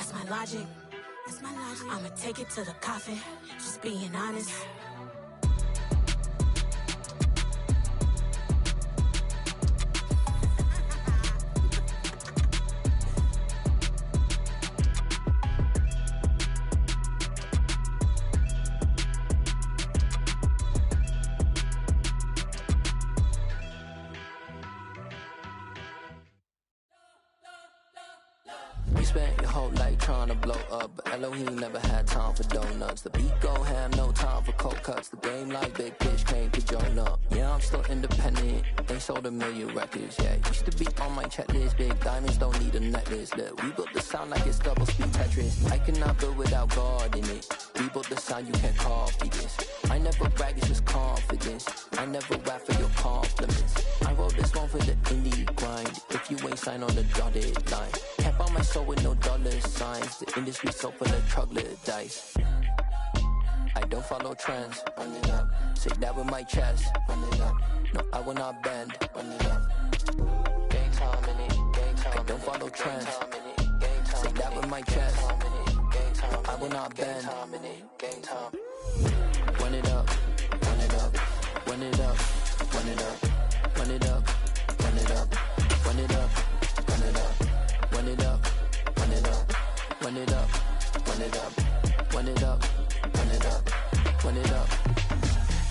That's my logic. I'ma take it to the coffin. Just being honest. You spent your whole life trying to blow up, but Elohim never had time for donuts. The beat go ham, no time for cold cuts. The game like Big Pitch came to join up. Yeah, I'm still independent, ain't sold 1 million records. Yeah, used to be on my checklist. Big diamonds don't need a necklace. Look, we built the sound like it's double speed Tetris. I cannot build without God in it. We built the sound, you can't copy this. I never brag, it's just confidence. I never rap for your compliments. I wrote this one for the indie grind. If you ain't signed on the dotted line, can't buy my soul with no dollar signs. The industry so full of troglodytes. I don't follow trends. Run it up. Say that with my chest. Run it up. No, I will not bend. Run it up. Gang time in it. Gang time. I don't follow trends. Say that with my chest. I will not bend. Gang time. Run it up. Run it up. Run it up. Run it up. Run it up. Run it up. Run it up. Run it up. Run it up. Run it up. Run it up. Run it up. Run it up. Run it up. Run it up.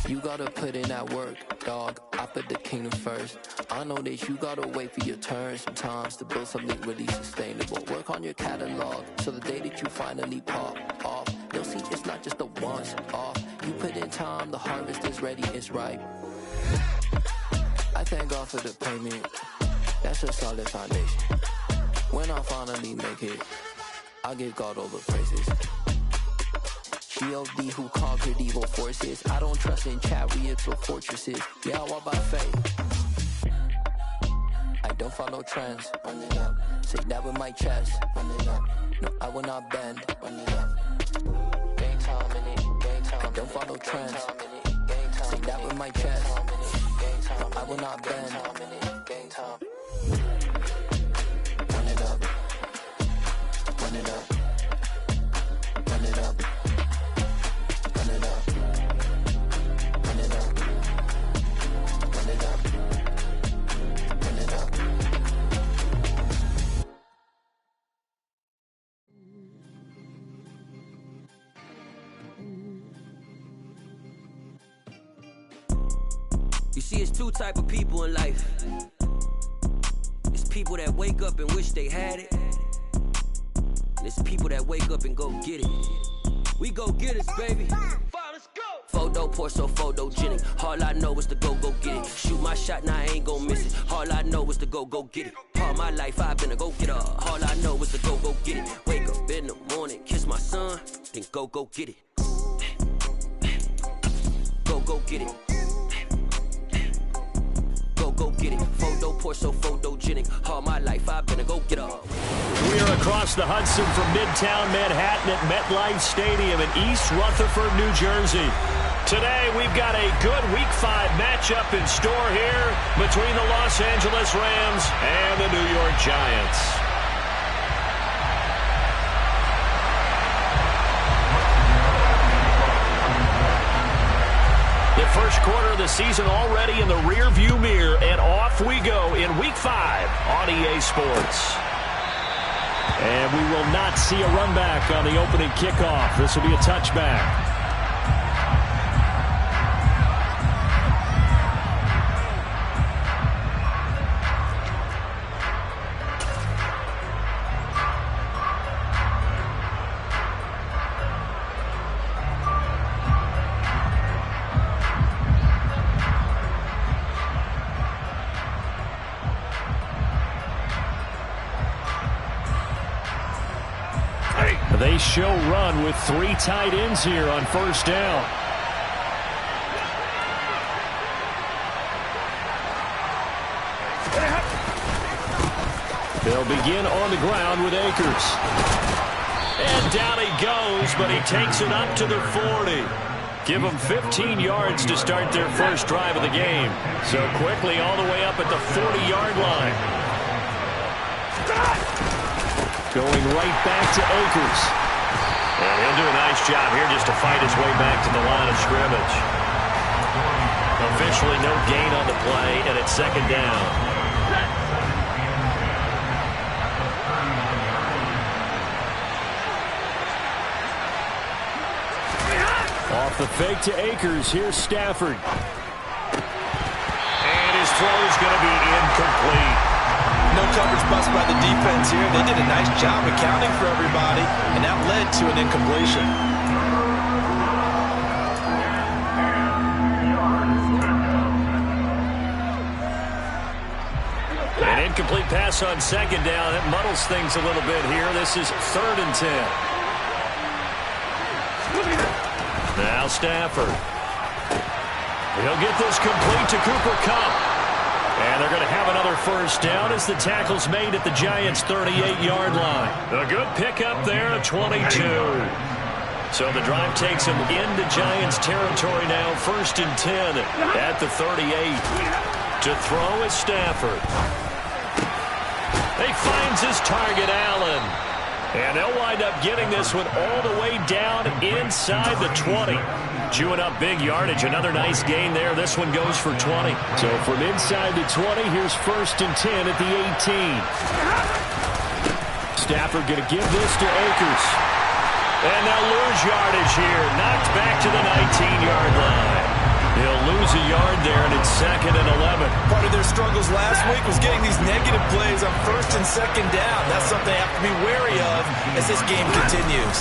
You gotta put in that work, dog. I put the kingdom first. I know that you gotta wait for your turn sometimes to build something really sustainable. Work on your catalog, so the day that you finally pop off, you'll see it's not just a once off. You put in time, the harvest is ready, it's ripe. I thank God for the payment. That's a solid foundation. When I finally make it, I'll give God all the praises. G.O.D. who conquered evil forces. I don't trust in chariots or fortresses. Yeah, I walk by faith. I don't follow trends. Run it up. Say that with my chest. Run it up. No, I will not bend. Run it up. Gang time in it. Gang time. I don't follow trends. Say that with my chest. No, I will not bend. Gang time. Run it up. Run it up. Run it up. Run it up. Run it up. Run it up. Run it up. You see, it's two type of people in life. It's people that wake up and wish they had it. And it's people that wake up and go get it. We go get it, baby. Let's go. Photo pour so photogenic. All I know is to go get it. Shoot my shot, now I ain't gon' miss it. All I know is to go get it. All my life I've been a go-getter. All I know is to go get it. Wake up in the morning, kiss my son, then go get it. Go get it. Go get it. Photo pour so photogenic. All my life I've been a go-getter. We are across the Hudson from Midtown Manhattan at MetLife Stadium in East Rutherford, New Jersey. Today we've got a good Week 5 matchup in store here between the Los Angeles Rams and the New York Giants. The first quarter of the season already in the rear-view mirror, and off we go in Week 5 on EA Sports. And we will not see a run back on the opening kickoff. This will be a touchback. They show run with 3 tight ends here on first down. They'll begin on the ground with Akers. And down he goes, but he takes it up to the 40. Give them 15 yards to start their first drive of the game. So quickly all the way up at the 40-yard line. Going right back to Akers. And he'll do a nice job here just to fight his way back to the line of scrimmage. Officially no gain on the play, and it's second down. Off the fake to Akers. Here's Stafford. And his throw is going to be incomplete. No coverage bust by the defense here. They did a nice job accounting for everybody, and that led to an incompletion. An incomplete pass on second down. That muddles things a little bit here. This is 3rd and 10. Now Stafford. He'll get this complete to Cooper Kupp. And they're going to have another first down as the tackle's made at the Giants' 38-yard line. A good pickup there at 22. So the drive takes them into Giants territory now. 1st and 10 at the 38. To throw is Stafford. He finds his target, Allen. And they'll wind up getting this one all the way down inside the 20. Chewing up big yardage. Another nice gain there. This one goes for 20. So from inside the 20, here's 1st and 10 at the 18. Stafford going to give this to Akers. And they'll lose yardage here. Knocked back to the 19-yard line. He'll lose a yard there, and it's 2nd and 11. Part of their struggles last week was getting these negative plays on 1st and 2nd down. That's something they have to be wary of as this game continues.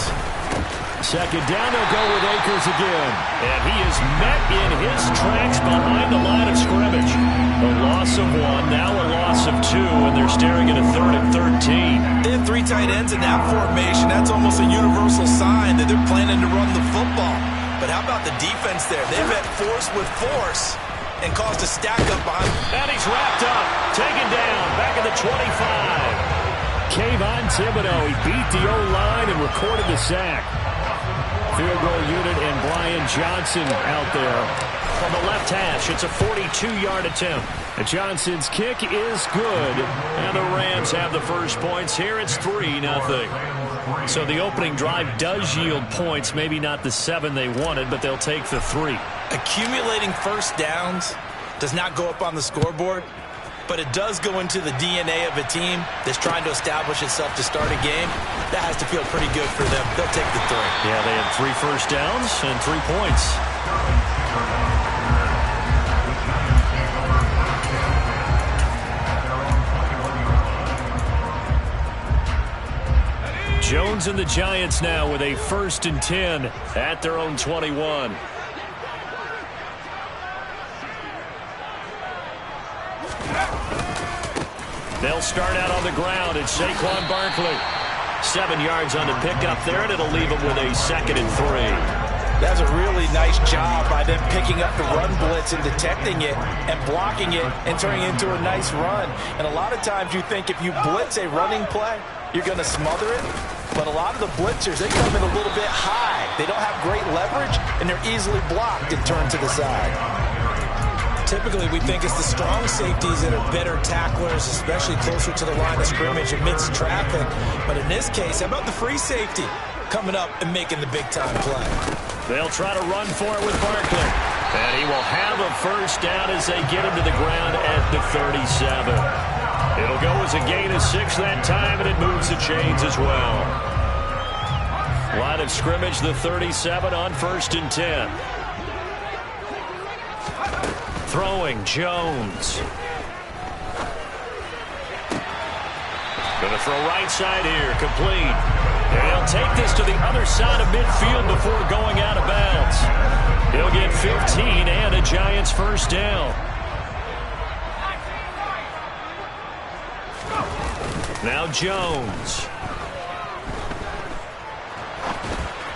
2nd down, they'll go with Akers again. And he is met in his tracks behind the line of scrimmage. A loss of 1, now a loss of 2, and they're staring at a 3rd and 13. They have 3 tight ends in that formation. That's almost a universal sign that they're planning to run the football. But how about the defense there? They met force with force and caused a stack up behind. And he's wrapped up, taken down, back at the 25. Kayvon Thibodeau, he beat the O-line and recorded the sack. Field goal unit and Brian Johnson out there from the left hash. It's a 42-yard attempt. And Johnson's kick is good. And the Rams have the first points here. It's 3-0. So the opening drive does yield points. Maybe not the 7 they wanted, but they'll take the 3. Accumulating first downs does not go up on the scoreboard, but it does go into the DNA of a team that's trying to establish itself to start a game. That has to feel pretty good for them. They'll take the 3. Yeah, they had 3 first downs and 3 points. Jones and the Giants now with a 1st and 10 at their own 21. They'll start out on the ground. It's Saquon Barkley. 7 yards on the pickup there, and it'll leave them with a 2nd and 3. That's a really nice job by them picking up the run blitz and detecting it and blocking it and turning it into a nice run. And a lot of times you think if you blitz a running play, you're going to smother it. But a lot of the blitzers, they come in a little bit high. They don't have great leverage, and they're easily blocked and turned to the side. Typically, we think it's the strong safeties that are better tacklers, especially closer to the line of scrimmage amidst traffic. But in this case, how about the free safety coming up and making the big-time play? They'll try to run for it with Barkley. And he will have a first down as they get him to the ground at the 37. It'll go as a gain of 6 that time, and it moves the chains as well. Line of scrimmage, the 37 on 1st and 10. Throwing, Jones. Going to throw right side here, complete. And he'll take this to the other side of midfield before going out of bounds. He'll get 15 and a Giants first down. Now Jones.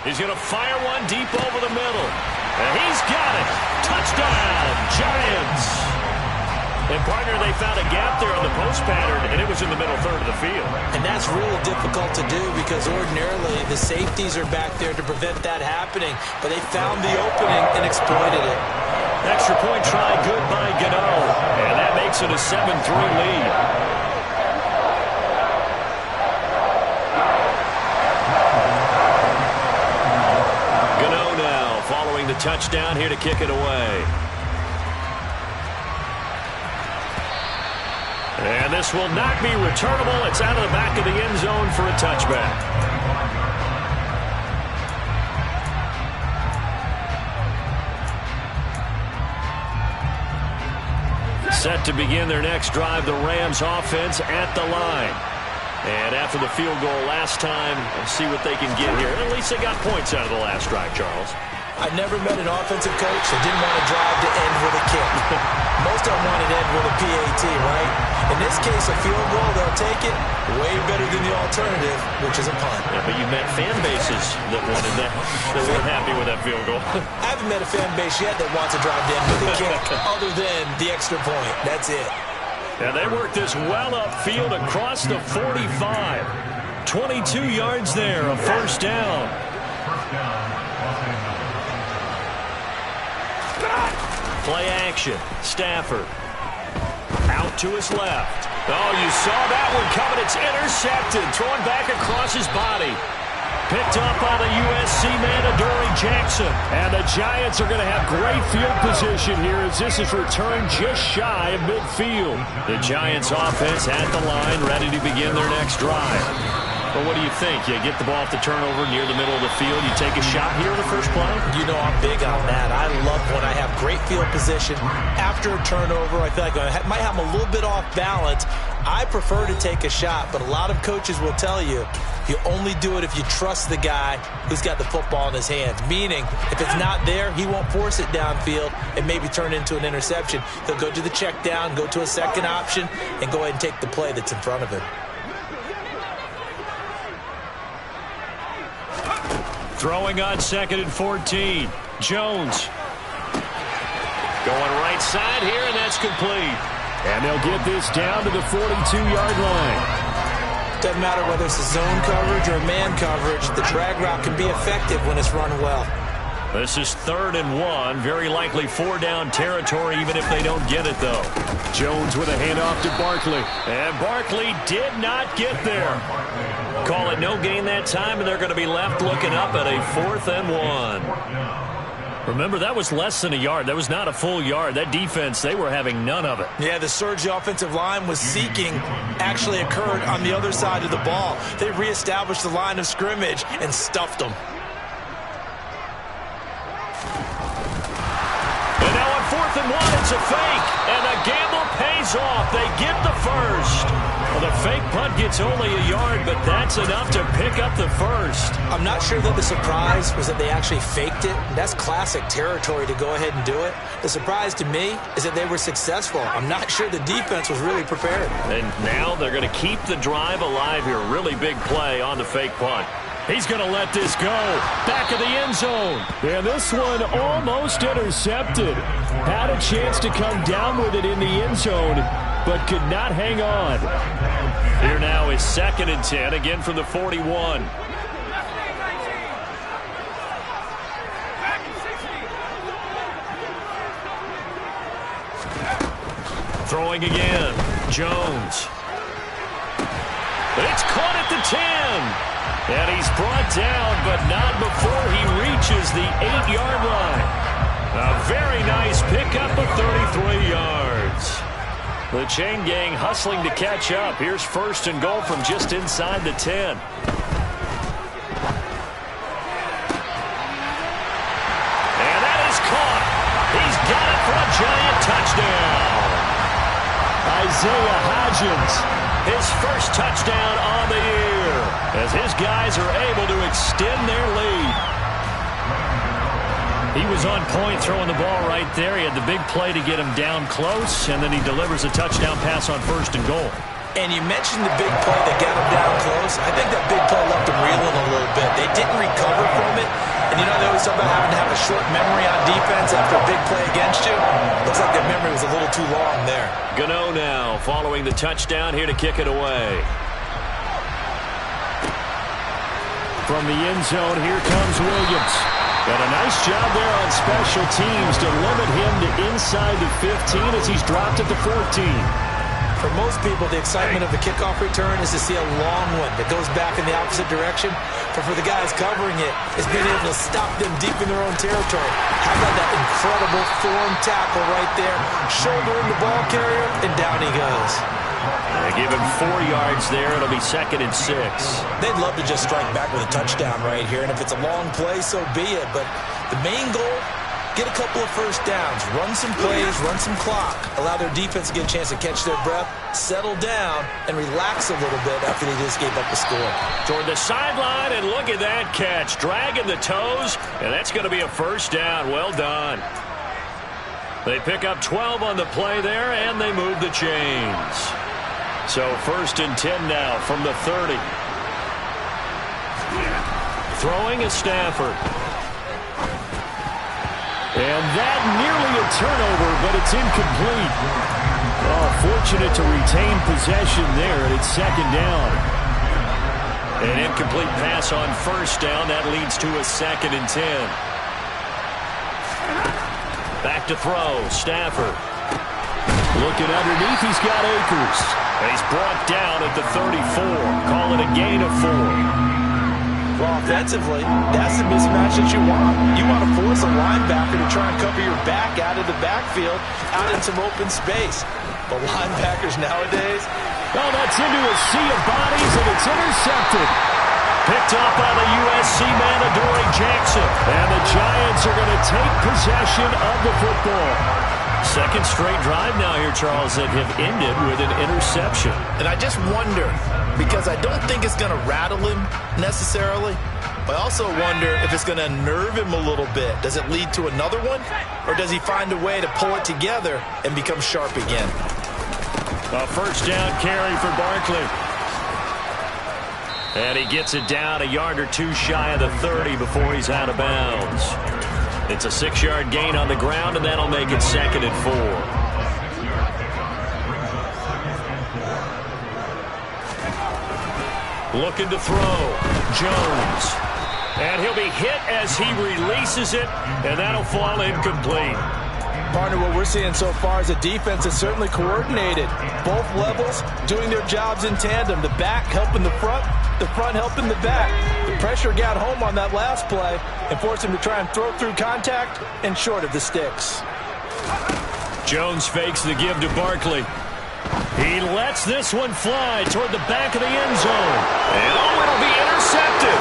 He's going to fire one deep over the middle. And he's got it. Touchdown, Giants. And, partner, they found a gap there on the post pattern, and it was in the middle third of the field. And that's really difficult to do because ordinarily the safeties are back there to prevent that happening. But they found the opening and exploited it. Extra point try good by Gano. And that makes it a 7-3 lead. the touchdown here to kick it away. And this will not be returnable. It's out of the back of the end zone for a touchback. Set to begin their next drive, the Rams offense at the line. And after the field goal last time, let's see what they can get here. At least they got points out of the last drive, Charles. I never met an offensive coach that didn't want to drive to end with a kick. Most of them wanted to end with a PAT, right? In this case, a field goal, they'll take it. Way better than the alternative, which is a punt. Yeah, but you met fan bases that wanted that, that weren't happy with that field goal. I haven't met a fan base yet that wants to drive to end with a kick other than the extra point. That's it. And they work this well upfield across the 45. 22 yards there, a first down. Play action. Stafford. Out to his left. Oh, you saw that one coming. It's intercepted. Thrown back across his body. Picked up by the USC man, Adoree Jackson. And the Giants are going to have great field position here as this is returned just shy of midfield. The Giants offense at the line, ready to begin their next drive. Well, what do you think? You get the ball off the turnover near the middle of the field. You take a shot here in the first play? You know I'm big on that. I love when I have great field position. After a turnover, I feel like I might have them a little bit off balance. I prefer to take a shot, but a lot of coaches will tell you, you only do it if you trust the guy who's got the football in his hands. Meaning, if it's not there, he won't force it downfield and maybe turn into an interception. He'll go to the check down, go to a second option, and go ahead and take the play that's in front of him. Throwing on 2nd and 14. Jones. Going right side here, and that's complete. And they'll get this down to the 42-yard line. Doesn't matter whether it's a zone coverage or man coverage, the drag route can be effective when it's run well. This is 3rd and 1. Very likely 4-down territory, even if they don't get it, though. Jones with a handoff to Barkley. And Barkley did not get there. Call it no gain that time, and they're going to be left looking up at a 4th and 1. Remember, that was less than a yard. That was not a full yard. That defense, they were having none of it. Yeah, the surge the offensive line was seeking actually occurred on the other side of the ball. They reestablished the line of scrimmage and stuffed them. And now on 4th and 1, it's a fake. And the gamble pays off. They get the first. Well, the fake punt gets only a yard, but that's enough to pick up the first. I'm not sure that the surprise was that they actually faked it. That's classic territory to go ahead and do it. The surprise to me is that they were successful. I'm not sure the defense was really prepared. And now they're going to keep the drive alive here. Really big play on the fake punt. He's going to let this go. Back of the end zone. And this one almost intercepted. Had a chance to come down with it in the end zone, but could not hang on. Here now is 2nd and 10, again from the 41. Throwing again. Jones. It's caught at the 10. And he's brought down, but not before he reaches the 8-yard line. A very nice pickup of 33 yards. The chain gang hustling to catch up. Here's 1st and goal from just inside the 10. And that is caught. He's got it for a giant touchdown. Isaiah Hodgins, his first touchdown on the year, as his guys are able to extend their lead. He was on point throwing the ball right there. He had the big play to get him down close, and then he delivers a touchdown pass on 1st and goal. And you mentioned the big play that got him down close. I think that big play left him reeling a little bit. They didn't recover from it. And you know, they always talk about having to have a short memory on defense after a big play against you. Looks like that memory was a little too long there. Gano now following the touchdown here to kick it away. From the end zone, here comes Williams. Got a nice job there on special teams to limit him to inside the 15 as he's dropped at the 14. For most people, the excitement of the kickoff return is to see a long one that goes back in the opposite direction. But for the guys covering it, it's being able to stop them deep in their own territory. How about that incredible form tackle right there? Shouldering the ball carrier, and down he goes. They give him 4 yards there. It'll be 2nd and 6. They'd love to just strike back with a touchdown right here, and if it's a long play, so be it. But the main goal, get a couple of first downs, run some plays, run some clock, allow their defense to get a chance to catch their breath, settle down, and relax a little bit after they just gave up the score. Toward the sideline, and look at that catch. Dragging the toes, and that's going to be a first down. Well done. They pick up 12 on the play there, and they move the chains. So 1st and 10 now from the 30. Throwing is Stafford. And that nearly a turnover, but it's incomplete. Oh, fortunate to retain possession there, and it's 2nd down. An incomplete pass on 1st down. That leads to a 2nd and 10. Back to throw. Stafford. Looking underneath, he's got Akers. And he's brought down at the 34. Call it a gain of 4. Well, offensively, that's the mismatch that you want. You want to force a linebacker to try and cover your back out of the backfield, out in some open space. But linebackers nowadays... Oh, that's into a sea of bodies, and it's intercepted. Picked up by the USC man, Adoree Jackson. And the Giants are going to take possession of the football. 2nd straight drive now here, Charles, that have ended with an interception. And I just wonder, because I don't think it's going to rattle him necessarily, but I also wonder if it's going to unnerve him a little bit. Does it lead to another one? Or does he find a way to pull it together and become sharp again? A first down carry for Barkley. And he gets it down a yard or 2 shy of the 30 before he's out of bounds. It's a 6-yard gain on the ground, and that'll make it 2nd and 4. Looking to throw. Jones. And he'll be hit as he releases it, and that'll fall incomplete. Partner, what we're seeing so far is a defense that's certainly coordinated. Both levels doing their jobs in tandem. The back helping the front helping the back. The pressure got home on that last play and forced him to try and throw through contact and short of the sticks. Jones fakes the give to Barkley. He lets this one fly toward the back of the end zone. And it'll be intercepted.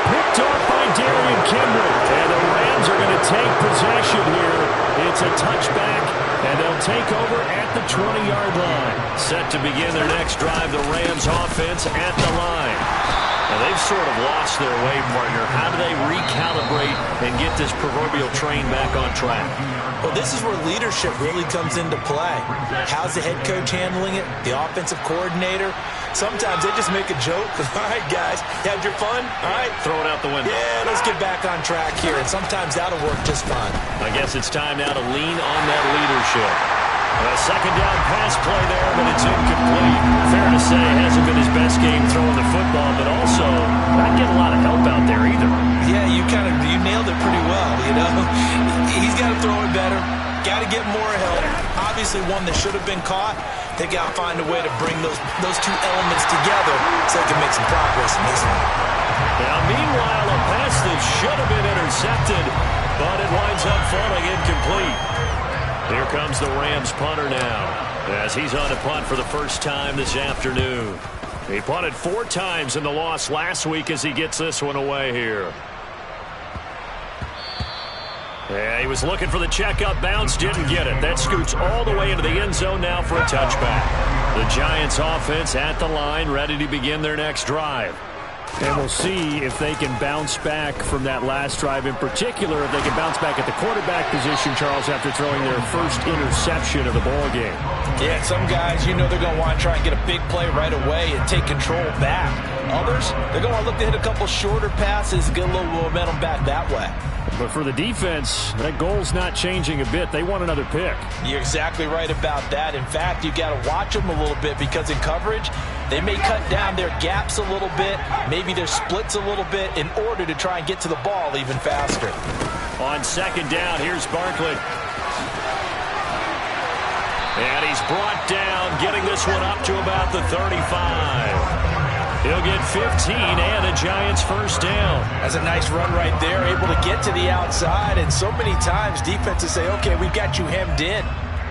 Picked off by Darian Kendrick. And the Rams are going to take possession here. It's a touchback, and they'll take over at the 20-yard line. Set to begin their next drive, the Rams offense at the line. Now, they've sort of lost their way, partner. How do they recalibrate and get this proverbial train back on track? Well, this is where leadership really comes into play. How's the head coach handling it? The offensive coordinator? Sometimes they just make a joke. All right, guys, you had your fun? All right. Throw it out the window. Yeah, let's get back on track here. And sometimes that'll work just fine. I guess it's time now to lean on that leadership. A 2nd down pass play there, but it's incomplete. Fair to say, hasn't been his best game throwing the football, but also not getting a lot of help out there either. Yeah, you nailed it pretty well, you know. He's got to throw it better. Got to get more help. Obviously one that should have been caught. They got to find a way to bring those 2 elements together so they can make some progress in this one. Now, meanwhile, a pass that should have been intercepted, but it winds up falling incomplete. Here comes the Rams punter now, as he's on a punt for the first time this afternoon. He punted 4 times in the loss last week as he gets this one away here. Yeah, he was looking for the check-up bounce, didn't get it. That scoots all the way into the end zone now for a touchback. The Giants offense at the line, ready to begin their next drive. And we'll see if they can bounce back from that last drive, in particular, if they can bounce back at the quarterback position, Charles, after throwing their first interception of the ballgame. Yeah, some guys, you know they're going to want to try and get a big play right away and take control back. Others, they're going to look to hit a couple shorter passes, get a little momentum back that way. But for the defense, that goal's not changing a bit. They want another pick. You're exactly right about that. In fact, you got to watch them a little bit because in coverage, they may cut down their gaps a little bit, maybe their splits a little bit in order to try and get to the ball even faster. On 2nd down, here's Barkley. And he's brought down, getting this one up to about the 35. He'll get 15 and a Giants first down. That's a nice run right there, able to get to the outside. And so many times defenses say, okay, we've got you hemmed in.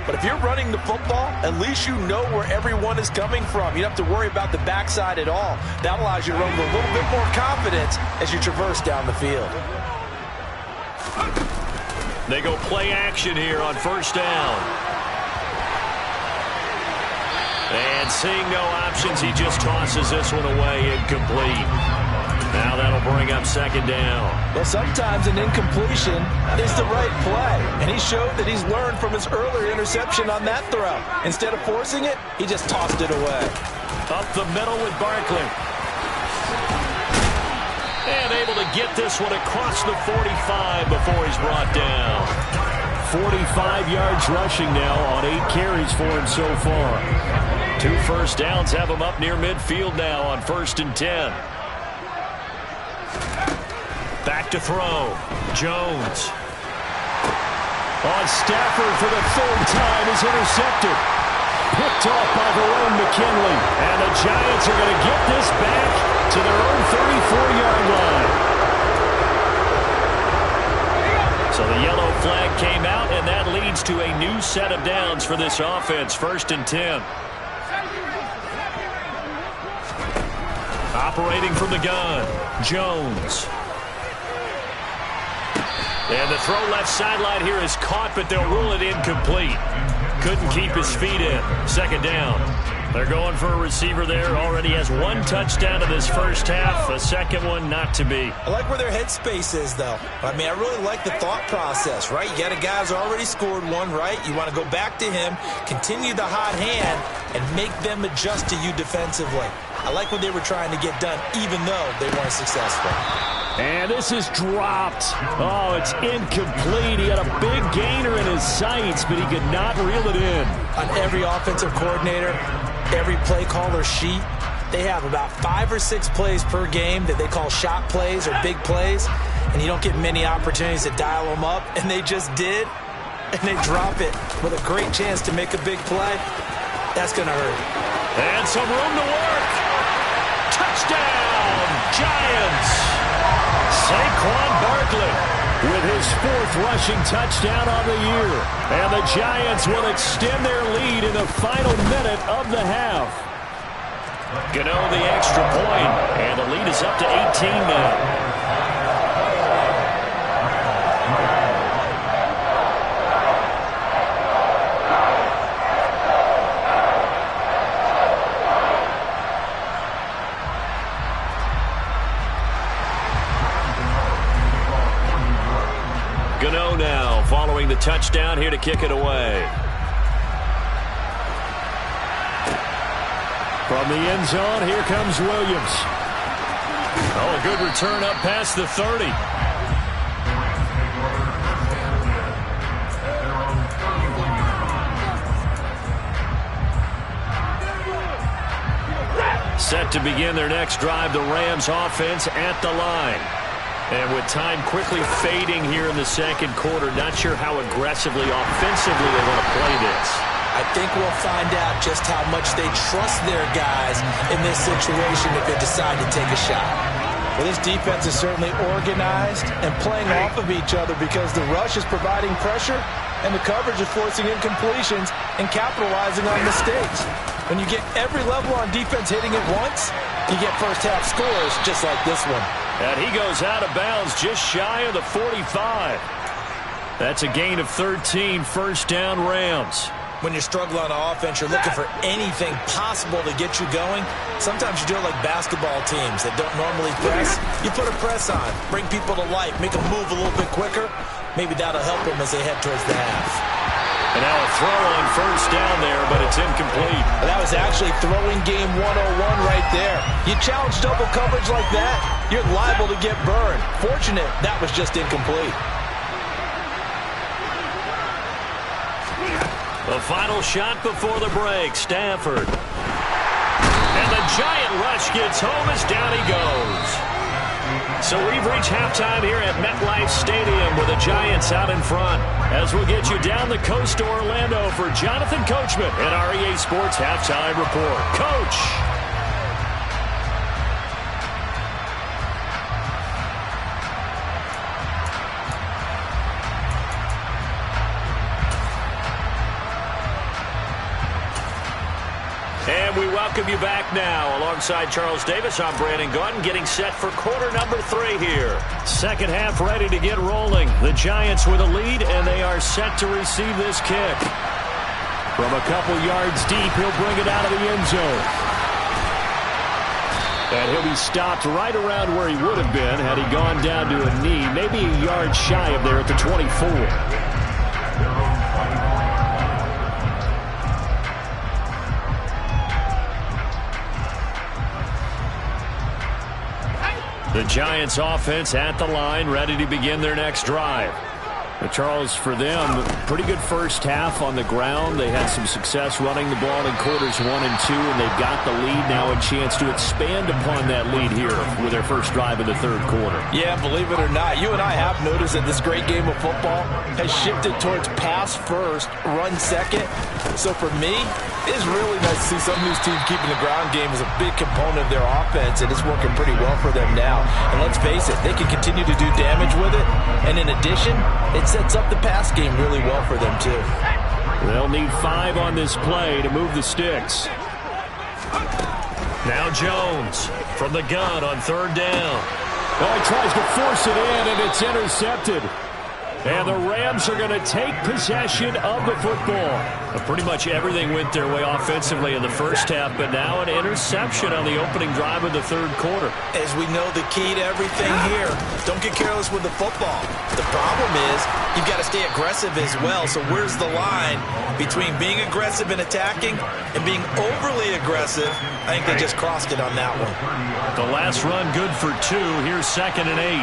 But if you're running the football, at least you know where everyone is coming from. You don't have to worry about the backside at all. That allows you to run with a little bit more confidence as you traverse down the field. They go play action here on first down. And seeing no options, he just tosses this one away, incomplete. Now that'll bring up second down. Well, sometimes an incompletion is the right play. And he showed that he's learned from his earlier interception on that throw. Instead of forcing it, he just tossed it away. Up the middle with Barkley. And able to get this one across the 45 before he's brought down. 45 yards rushing now on 8 carries for him so far. 2 first downs have him up near midfield now on 1st and 10. Back to throw. Jones. On Stafford for the 3rd time is intercepted. Picked off by Verone McKinley. And the Giants are going to get this back to their own 34-yard line. So the yellow flag came out, and that leads to a new set of downs for this offense. 1st and 10. Operating from the gun, Jones. And the throw left sideline here is caught, but they'll rule it incomplete. Couldn't keep his feet in. 2nd down. They're going for a receiver there. Already has 1 touchdown in this first half. A second one not to be. I like where their headspace is, though. I mean, I really like the thought process, right? You got a guy who's already scored one, right? You want to go back to him, continue the hot hand, and make them adjust to you defensively. I like what they were trying to get done, even though they weren't successful. And this is dropped. Oh, it's incomplete. He had a big gainer in his sights, but he could not reel it in. On every offensive coordinator, every play caller sheet, they have about 5 or 6 plays per game that they call shot plays or big plays, and you don't get many opportunities to dial them up, and they just did, and they drop it with a great chance to make a big play. That's going to hurt. And some room to work. Touchdown, Giants. Saquon Barkley with his 4th rushing touchdown on the year. And the Giants will extend their lead in the final minute of the half. Gano the extra point, and the lead is up to 18 now. Gano now following the touchdown here to kick it away. From the end zone, here comes Williams. Oh, a good return up past the 30. Set to begin their next drive, the Rams offense at the line. And with time quickly fading here in the 2nd quarter, not sure how aggressively, offensively they want to play this. I think we'll find out just how much they trust their guys in this situation if they decide to take a shot. Well, this defense is certainly organized and playing off of each other because the rush is providing pressure and the coverage is forcing incompletions and capitalizing on mistakes. When you get every level on defense hitting it once, you get first-half scores just like this one. And he goes out of bounds just shy of the 45. That's a gain of 13, 1st down Rams. When you're struggling on offense, you're looking for anything possible to get you going. Sometimes you do it like basketball teams that don't normally press. You put a press on, bring people to life, make them move a little bit quicker. Maybe that'll help them as they head towards the half. And now a throw on 1st down there, but it's incomplete. That was actually throwing game 101 right there. You challenge double coverage like that, you're liable to get burned. Fortunate, that was just incomplete. The final shot before the break, Stafford. And the Giant rush gets home as down he goes. So we've reached halftime here at MetLife Stadium with the Giants out in front. As we'll get you down the coast to Orlando for Jonathan Coachman and our EA Sports Halftime Report. Coach! And we welcome you back now. Alongside Charles Davis, I'm Brandon Gordon, getting set for quarter number 3 here. Second half ready to get rolling. The Giants with a lead, and they are set to receive this kick. From a couple yards deep, he'll bring it out of the end zone. And he'll be stopped right around where he would have been had he gone down to a knee, maybe a yard shy of there at the 24. The Giants offense at the line, ready to begin their next drive. But Charles, for them, pretty good first half on the ground. They had some success running the ball in quarters 1 and 2, and they've got the lead now, a chance to expand upon that lead here with their first drive in the third quarter. Yeah, believe it or not, you and I have noticed that this great game of football has shifted towards pass first, run second. So for me, it's really nice to see some of these teams keeping the ground game as a big component of their offense, and it's working pretty well for them now. And let's face it, they can continue to do damage with it. And in addition, it sets up the pass game really well for them too. They'll need 5 on this play to move the sticks. Now Jones from the gun on third down. Oh, he tries to force it in, and it's intercepted. And the Rams are going to take possession of the football. Pretty much everything went their way offensively in the first half, but now an interception on the opening drive of the third quarter. As we know, the key to everything here, don't get careless with the football. The problem is you've got to stay aggressive as well. So where's the line between being aggressive and attacking and being overly aggressive? I think they just crossed it on that one. The last run good for 2. Here's 2nd and 8.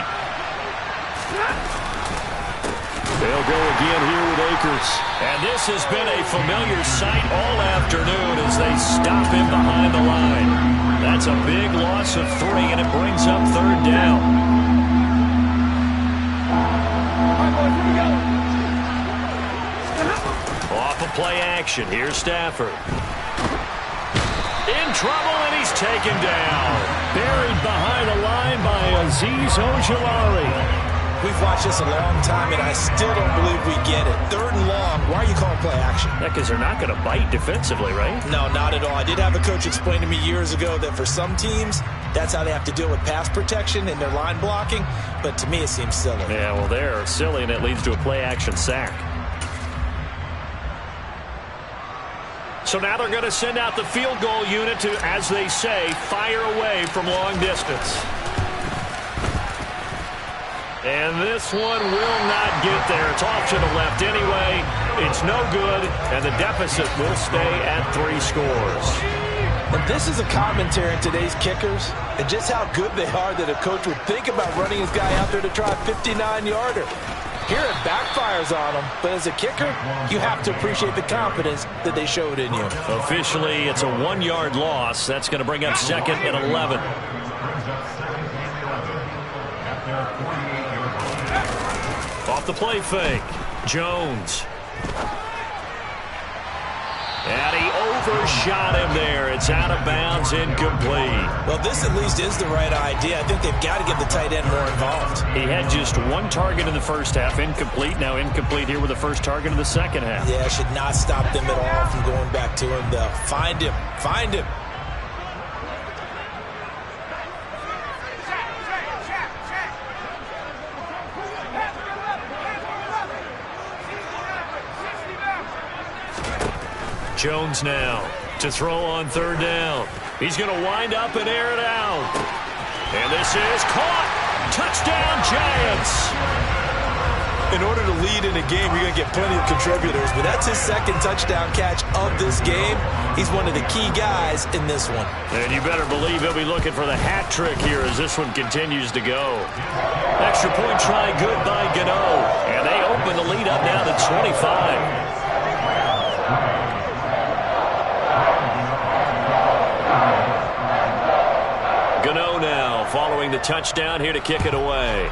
They'll go again here with Akers. And this has been a familiar sight all afternoon as they stop him behind the line. That's a big loss of 3, and it brings up third down. Off of play action. Here's Stafford. In trouble, and he's taken down. Buried behind the line by Azeez Ojulari. We've watched this a long time, and I still don't believe we get it. 3rd and long. Why are you calling play action? Yeah, because they're not going to bite defensively, right? No, not at all. I did have a coach explain to me years ago that for some teams, that's how they have to deal with pass protection and their line blocking. But to me, it seems silly. Yeah, well, they're silly, and it leads to a play action sack. So now they're going to send out the field goal unit to, as they say, fire away from long distance. And this one will not get there. It's off to the left anyway. It's no good, and the deficit will stay at 3 scores. And this is a commentary on today's kickers and just how good they are that a coach would think about running his guy out there to try a 59-yarder. Here it backfires on him, but as a kicker, you have to appreciate the confidence that they showed in you. Officially, it's a 1-yard loss. That's going to bring up 2nd and 11. Off the play fake, Jones. And he overshot him there. It's out of bounds, incomplete. Well, this at least is the right idea. I think they've got to get the tight end more involved. He had just 1 target in the first half, incomplete. Now incomplete here with the first target in the second half. Yeah, should not stop them at all from going back to him, though. Find him. Find him. Jones now to throw on third down. He's going to wind up and air it out. And this is caught. Touchdown, Giants. In order to lead in a game, you're going to get plenty of contributors, but that's his 2nd touchdown catch of this game. He's one of the key guys in this one. And you better believe he'll be looking for the hat trick here as this one continues to go. Extra point try good by Gano. And they open the lead up now to 25. Gano now following the the touchdown here to kick it away.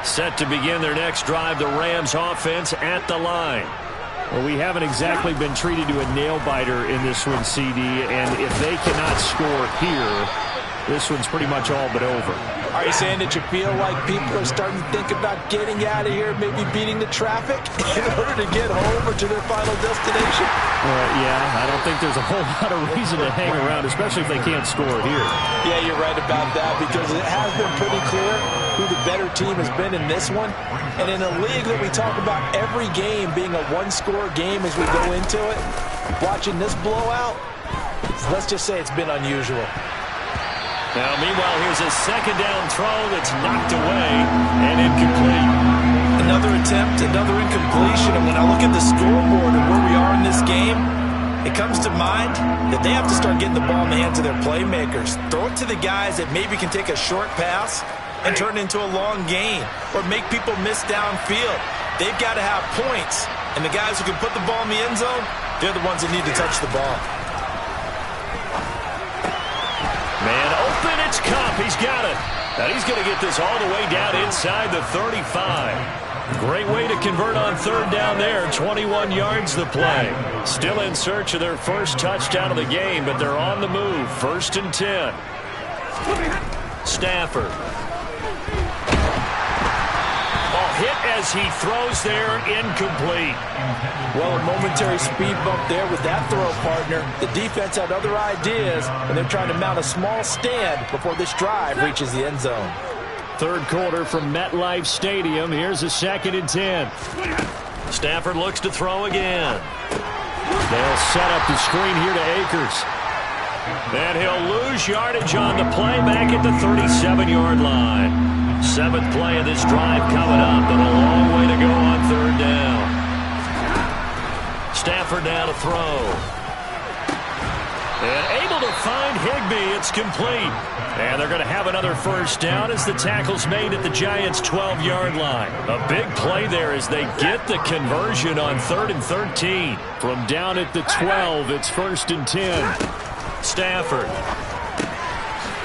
Set to begin their next drive, the Rams offense at the line. Well, we haven't exactly been treated to a nail-biter in this one, CD, and if they cannot score here, this one's pretty much all but over. Are you saying that you feel like people are starting to think about getting out of here, maybe beating the traffic in order to get home or to their final destination? Yeah, I don't think there's a whole lot of reason to hang around, especially if they can't score here. Yeah, you're right about that, because it has been pretty clear who the better team has been in this one. And in a league that we talk about every game being a one-score game as we go into it, watching this blowout, let's just say it's been unusual. Now, meanwhile, here's a second down throw that's knocked away and incomplete. Another attempt, another incompletion. And when I look at the scoreboard and where we are in this game, it comes to mind that they have to start getting the ball in the hands of their playmakers. Throw it to the guys that maybe can take a short pass and turn it into a long gain or make people miss downfield. They've got to have points. And the guys who can put the ball in the end zone, they're the ones that need to touch the ball. Man open, it's Kupp. He's got it. And he's going to get this all the way down inside the 35. Great way to convert on third down there. 21 yards the play. Still in search of their first touchdown of the game, but they're on the move. 1st and 10. Stafford. Ball hit as he throws there, incomplete. Well, a momentary speed bump there with that throw, partner. The defense had other ideas, and they're trying to mount a small stand before this drive reaches the end zone. Third quarter from MetLife Stadium. Here's a 2nd and 10. Stafford looks to throw again. They'll set up the screen here to Akers. And he'll lose yardage on the play back at the 37-yard line. 7th play of this drive coming up, and a long way to go on third down. Stafford now to throw. And able to find Higbee. It's complete. And they're going to have another first down as the tackle's made at the Giants' 12-yard line. A big play there as they get the conversion on 3rd and 13. From down at the 12, it's 1st and 10. Stafford.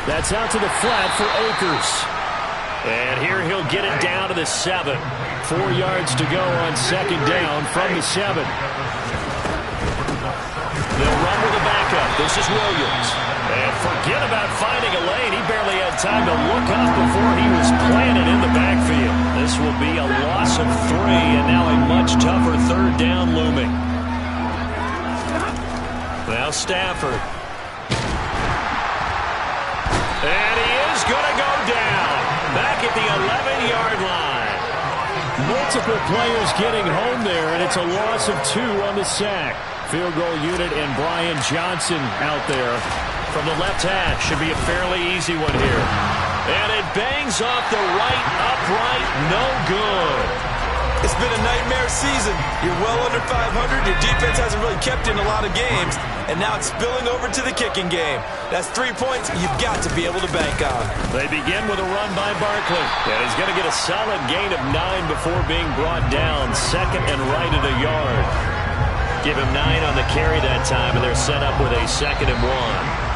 That's out to the flat for Akers. And here he'll get it down to the 7. 4 yards to go on 2nd down from the 7. They'll run with a backup. This is Williams. And forget about finding a lane. He barely had time to look up before he was planted in the backfield. This will be a loss of 3, and now a much tougher third down looming. Now Stafford. And he is going to go down. Back at the 11-yard line. Multiple players getting home there, and it's a loss of 2 on the sack. Field goal unit and Brian Johnson out there. From the left hash, should be a fairly easy one here. And it bangs off the right upright, no good. It's been a nightmare season. You're well under 500. Your defense hasn't really kept in a lot of games. And now it's spilling over to the kicking game. That's 3 points you've got to be able to bank on. They begin with a run by Barkley. And he's going to get a solid gain of 9 before being brought down. 2nd and right at a yard. Give him 9 on the carry that time, and they're set up with a 2nd and 1.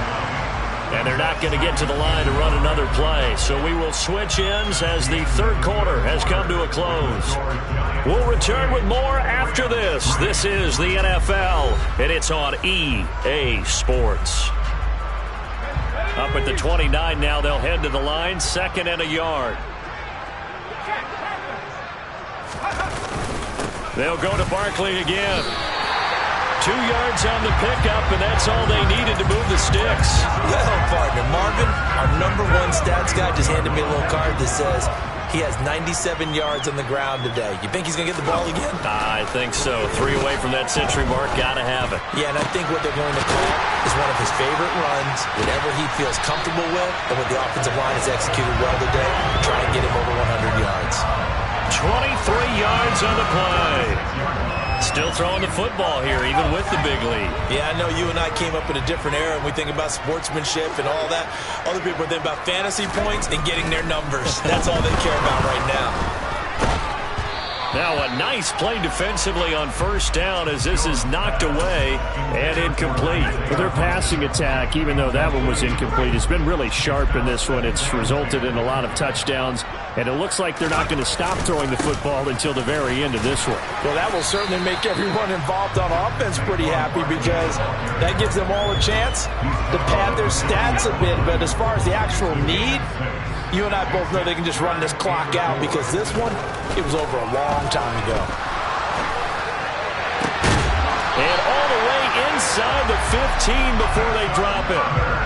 And they're not going to get to the line to run another play. So we will switch ends as the third quarter has come to a close. We'll return with more after this. This is the NFL, and it's on EA Sports. Up at the 29 now, they'll head to the line. 2nd and a yard. They'll go to Barkley again. 2 yards on the pickup, and that's all they needed to move the sticks. Well, partner, Marvin, our #1 stats guy just handed me a little card that says he has 97 yards on the ground today. You think he's going to get the ball again? I think so. 3 away from that century mark. Got to have it. Yeah, and I think what they're going to call is one of his favorite runs, whatever he feels comfortable with, and what the offensive line has executed well today, try and get him over 100 yards. 23 yards on the play. Still throwing the football here, even with the big lead. Yeah, I know you and I came up in a different era, and we think about sportsmanship and all that. Other people think about fantasy points and getting their numbers. That's all they care about right now. Now a nice play defensively on first down as this is knocked away and incomplete. Well, their passing attack, even though that one was incomplete, has been really sharp in this one. It's resulted in a lot of touchdowns, and it looks like they're not going to stop throwing the football until the very end of this one. Well, that will certainly make everyone involved on offense pretty happy because that gives them all a chance to pad their stats a bit. But as far as the actual need, you and I both know they can just run this clock out because this one, it was over a long time ago. And all the way inside the 15 before they drop it.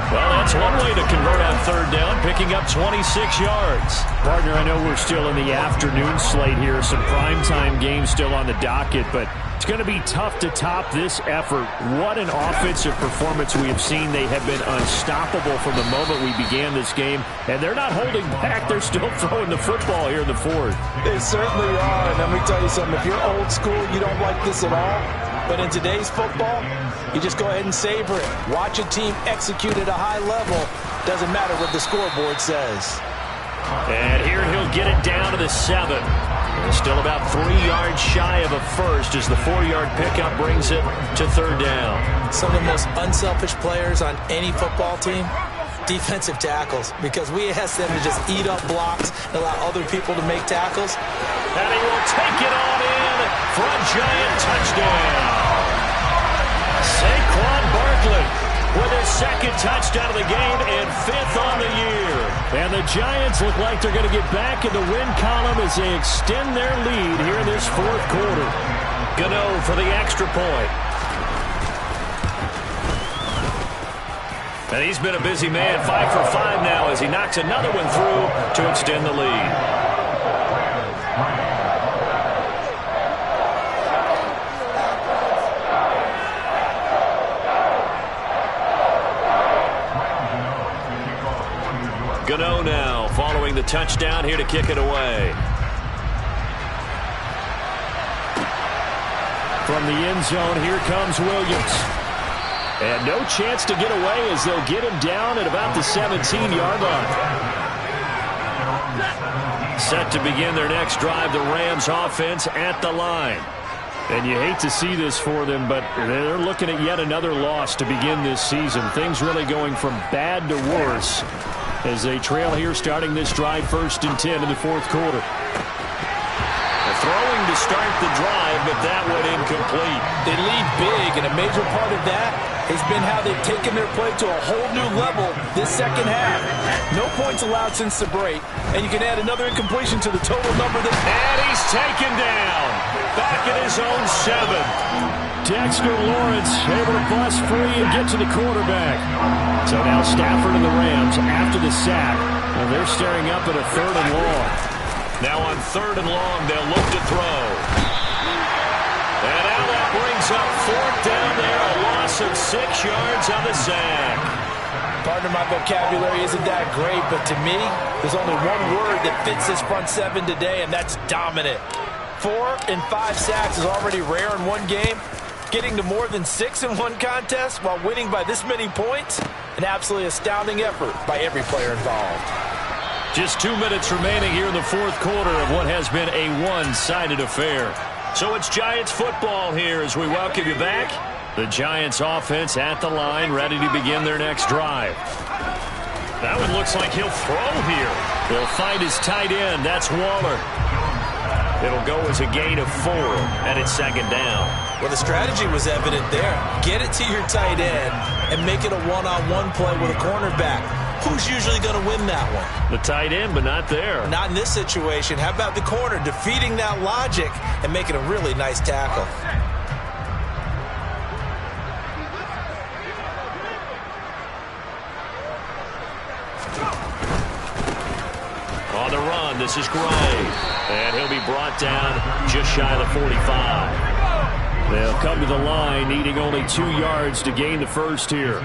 Well, that's one way to convert on third down, picking up 26 yards. Partner, I know we're still in the afternoon slate here, some primetime games still on the docket, but it's going to be tough to top this effort. What an offensive performance we have seen. They have been unstoppable from the moment we began this game, and they're not holding back. They're still throwing the football here in the fourth. They certainly are, and let me tell you something. If you're old school, you don't like this at all. But in today's football, you just go ahead and savor it. Watch a team execute at a high level. Doesn't matter what the scoreboard says. And here he'll get it down to the 7. Still about 3 yards shy of a first as the 4-yard pickup brings it to third down. Some of the most unselfish players on any football team, defensive tackles, because we ask them to just eat up blocks and allow other people to make tackles. And he will take it on in for a giant touchdown. Saquon Barkley with his second touchdown of the game and 5th on the year. And the Giants look like they're going to get back in the win column as they extend their lead here in this fourth quarter. Gano for the extra point. And he's been a busy man, 5 for 5 now as he knocks another one through to extend the lead. Gano now following the touchdown here to kick it away. From the end zone, here comes Williams. And no chance to get away as they'll get him down at about the 17-yard line. Set to begin their next drive, the Rams offense at the line. And you hate to see this for them, but they're looking at yet another loss to begin this season. Things really going from bad to worse as they trail here starting this drive 1st and 10 in the fourth quarter. Throwing to start the drive, but that went incomplete. They lead big, and a major part of that has been how they've taken their play to a whole new level this second half. No points allowed since the break, and you can add another incompletion to the total number. And he's taken down. Back at his own 7. Dexter Lawrence able to bust free and get to the quarterback. So now Stafford and the Rams after the sack. And they're staring up at a 3rd and long. Now on 3rd and long, they'll look to throw. And now that brings up 4th down there, a loss of 6 yards on the sack. Partner, my vocabulary isn't that great, but to me, there's only one word that fits this front 7 today, and that's dominant. 4 and 5 sacks is already rare in one game. Getting to more than 6 in one contest while winning by this many points, an absolutely astounding effort by every player involved. Just 2 minutes remaining here in the fourth quarter of what has been a one-sided affair. So it's Giants football here as we welcome you back. The Giants offense at the line, ready to begin their next drive. That one looks like he'll throw here. They'll find his tight end. That's Waller. It'll go as a gain of 4, and it's 2nd down. Well, the strategy was evident there. Get it to your tight end and make it a one-on-one play with a cornerback. Who's usually going to win that one? The tight end, but not there. Not in this situation. How about the corner defeating that logic and making a really nice tackle? On the run, this is Gray. And he'll be brought down just shy of the 45. They'll come to the line, needing only 2 yards to gain the first here.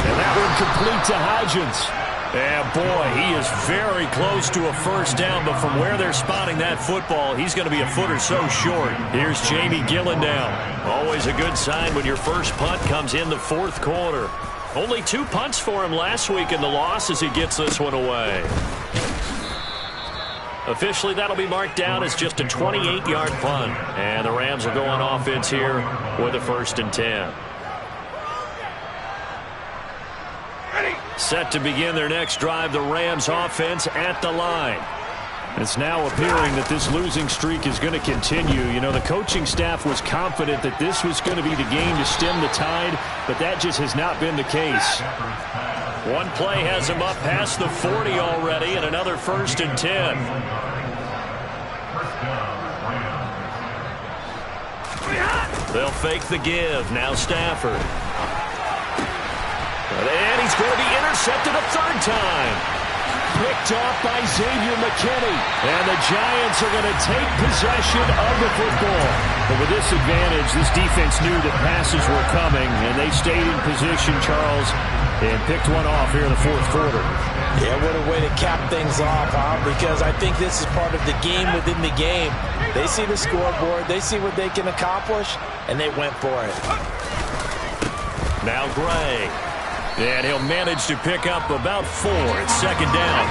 And that one complete to Hodgins. And boy, he is very close to a first down, but from where they're spotting that football, he's going to be a foot or so short. Here's Jamie Gillen down. Always a good sign when your first punt comes in the fourth quarter. Only 2 punts for him last week in the loss as he gets this one away. Officially, that'll be marked down as just a 28-yard punt. And the Rams are going offense here with a 1st and 10. Set to begin their next drive, the Rams offense at the line. It's now appearing that this losing streak is going to continue. You know, the coaching staff was confident that this was going to be the game to stem the tide, but that just has not been the case. One play has him up past the 40 already, and another 1st and 10. They'll fake the give. Now Stafford. And he's going to be intercepted a 3rd time. Picked off by Xavier McKinney. And the Giants are going to take possession of the football. But with this advantage, this defense knew that passes were coming, and they stayed in position, Charles, and picked one off here in the 4th quarter. Yeah, what a way to cap things off, huh? Because I think this is part of the game within the game. They see the scoreboard, they see what they can accomplish, and they went for it. Now Gray. And he'll manage to pick up about 4. It's 2nd down.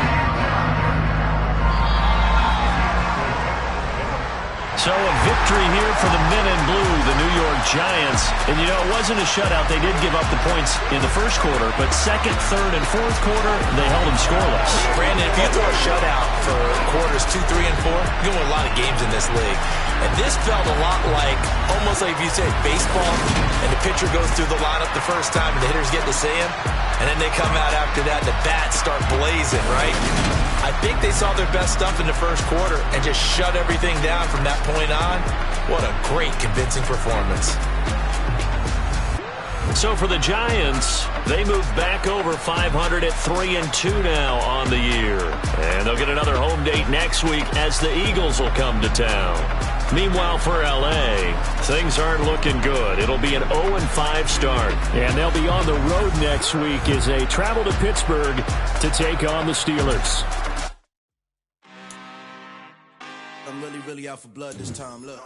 So a victory here for the men in blue, the New York Giants. And, you know, it wasn't a shutout. They did give up the points in the 1st quarter, but 2nd, 3rd, and 4th quarter, they held them scoreless. Brandon, if you throw a shutout for quarters 2, 3, and 4, you're going to win a lot of games in this league. And this felt a lot like, almost like if you said baseball, and the pitcher goes through the lineup the first time, and the hitters get to see him, and then they come out after that, and the bats start blazing, right? I think they saw their best stuff in the 1st quarter and just shut everything down from that point on. What a great, convincing performance. So for the Giants, they move back over 500 at 3-2 now on the year. And they'll get another home date next week as the Eagles will come to town. Meanwhile, for L.A., things aren't looking good. It'll be an 0-5 start. And they'll be on the road next week as they travel to Pittsburgh to take on the Steelers. I'm really out for blood this time, look.